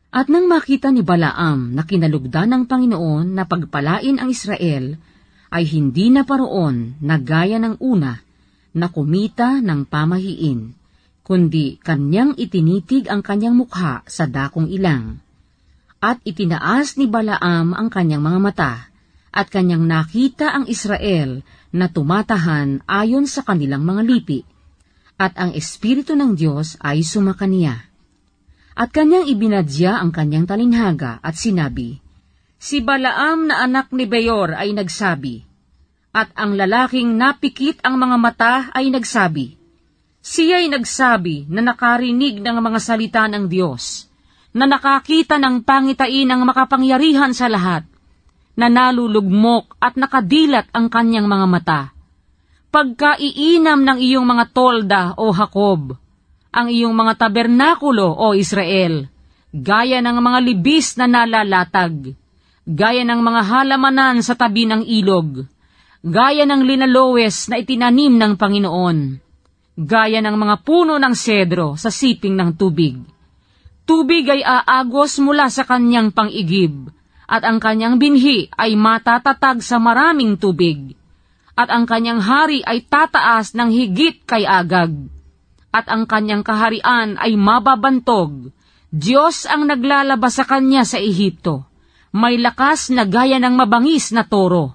At nang makita ni Balaam na kinalugdan ng Panginoon na pagpalain ang Israel, ay hindi na paroon na gaya ng una na kumita ng pamahiin, kundi kanyang itinitig ang kanyang mukha sa dakong ilang. At itinaas ni Balaam ang kanyang mga mata, at kanyang nakita ang Israel na tumatahan ayon sa kanilang mga lipi, at ang Espiritu ng Diyos ay sumakaniya. At kanyang ibinadya ang kanyang talinhaga at sinabi, "Si Balaam na anak ni Beor ay nagsabi," at ang lalaking napikit ang mga mata ay nagsabi, "Siya'y nagsabi na nakarinig ng mga salita ng Diyos, na nakakita ng pangitain ng makapangyarihan sa lahat, na nalulugmok at nakadilat ang kanyang mga mata. Pagkaiinam ng iyong mga tolda, o Jacob, ang iyong mga tabernakulo, o Israel, gaya ng mga libis na nalalatag, gaya ng mga halamanan sa tabi ng ilog, gaya ng linalowes na itinanim ng Panginoon, gaya ng mga puno ng sedro sa siping ng tubig. Tubig ay aagos mula sa kanyang pang-igib, at ang kanyang binhi ay matatatag sa maraming tubig, at ang kanyang hari ay tataas ng higit kay Agag, at ang kanyang kaharian ay mababantog. Diyos ang naglalabas sa kanya sa Ehipto, may lakas na gaya ng mabangis na toro.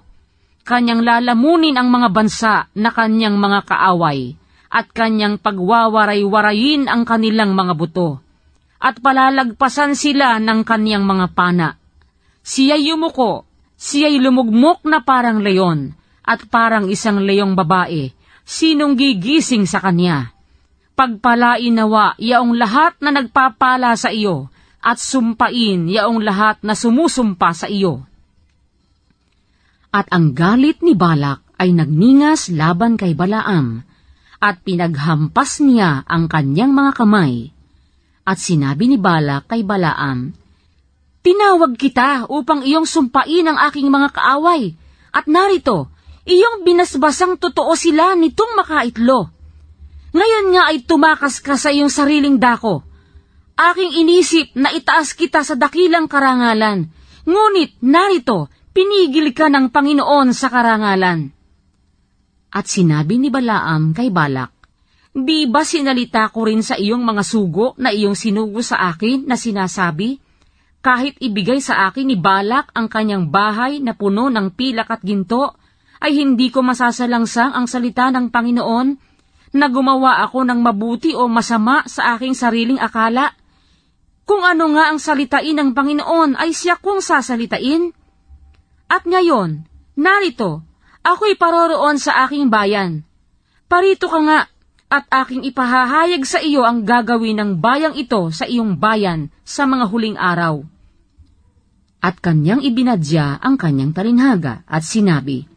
Kanyang lalamunin ang mga bansa na kanyang mga kaaway, at kanyang pagwawaray-warayin ang kanilang mga buto, at palalagpasan sila ng kanyang mga pana. Siya'y yumuko, siya'y lumugmok na parang leon, at parang isang leyong babae, sinong gigising sa kanya? Pagpalain nawa yaong lahat na nagpapala sa iyo, at sumpain yaong lahat na sumusumpa sa iyo. At ang galit ni Balak ay nagningas laban kay Balaam, at pinaghampas niya ang kanyang mga kamay. At sinabi ni Balak kay Balaam, "Tinawag kita upang iyong sumpain ang aking mga kaaway, at narito, iyong binasbasang totoo sila nitong makaitlo. Ngayon nga ay tumakas ka sa iyong sariling dako. Aking inisip na itaas kita sa dakilang karangalan, ngunit narito, pinigil ka ng Panginoon sa karangalan." At sinabi ni Balaam kay Balak, "Di ba sinalita ko rin sa iyong mga sugo na iyong sinugo sa akin na sinasabi, kahit ibigay sa akin ni Balak ang kanyang bahay na puno ng pilak at ginto, ay hindi ko masasalangsang ang salita ng Panginoon, na gumawa ako ng mabuti o masama sa aking sariling akala? Kung ano nga ang salitain ng Panginoon ay siya kong sasalitain. At ngayon, narito, ako'y paroroon sa aking bayan. Parito ka nga, at aking ipahahayag sa iyo ang gagawin ng bayang ito sa iyong bayan sa mga huling araw." At kanyang ibinadya ang kanyang talinhaga at sinabi,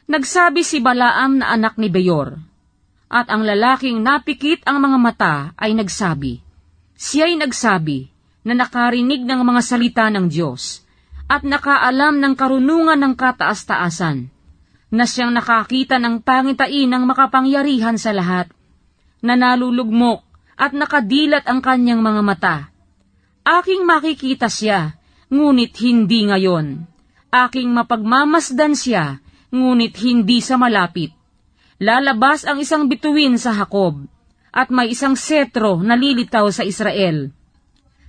"Nagsabi si Balaam na anak ni Beor." At ang lalaking napikit ang mga mata ay nagsabi, siya'y nagsabi na nakarinig ng mga salita ng Diyos, at nakaalam ng karunungan ng kataas-taasan, na siyang nakakita ng pangitain ng makapangyarihan sa lahat, na nalulugmok at nakadilat ang kanyang mga mata. Aking makikita siya, ngunit hindi ngayon. Aking mapagmamasdan siya, ngunit hindi sa malapit. Lalabas ang isang bituin sa Jacob, at may isang setro na lilitaw sa Israel.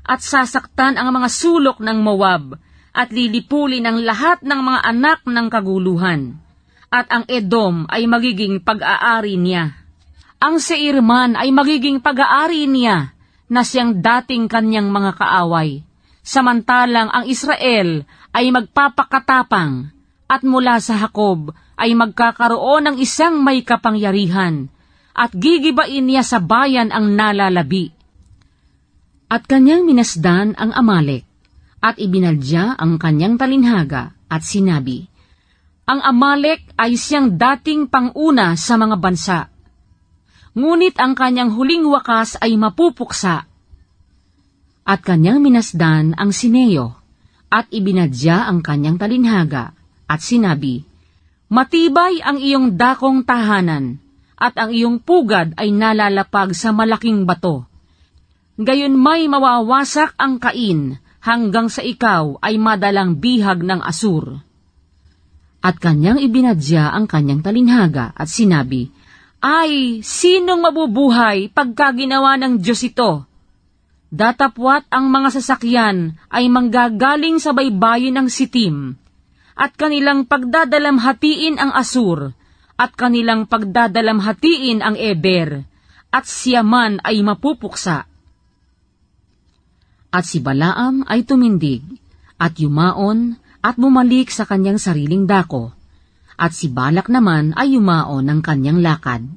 At sasaktan ang mga sulok ng Moab, at lilipulin ang lahat ng mga anak ng kaguluhan. At ang Edom ay magiging pag-aari niya. Ang Seir man ay magiging pag-aari niya, na siyang dating kanyang mga kaaway. Samantalang ang Israel ay magpapakatapang, at mula sa Jacob ay magkakaroon ng isang may kapangyarihan, at gigibain niya sa bayan ang nalalabi. At kanyang minasdan ang Amalek, at ibinadya ang kanyang talinhaga, at sinabi, "Ang Amalek ay siyang dating panguna sa mga bansa, ngunit ang kanyang huling wakas ay mapupuksa." At kanyang minasdan ang Sineo, at ibinadya ang kanyang talinhaga, at sinabi, "Matibay ang iyong dakong tahanan, at ang iyong pugad ay nalalapag sa malaking bato. Gayon may mawawasak ang Cain, hanggang sa ikaw ay madalang bihag ng Asur. At kanyang ibinadya ang kanyang talinhaga at sinabi, Ay, sinong mabubuhay pagka ginawa ng Diyos ito? Datapwat ang mga sasakyan ay manggagaling sa baybayin ng Sitim, at kanilang pagdadalamhatiin ang Asur, at kanilang pagdadalamhatiin ang Eber, at siya man ay mapupuksa. At si Balaam ay tumindig, at yumaon, at bumalik sa kanyang sariling dako, at si Balak naman ay yumaon ng kanyang lakad.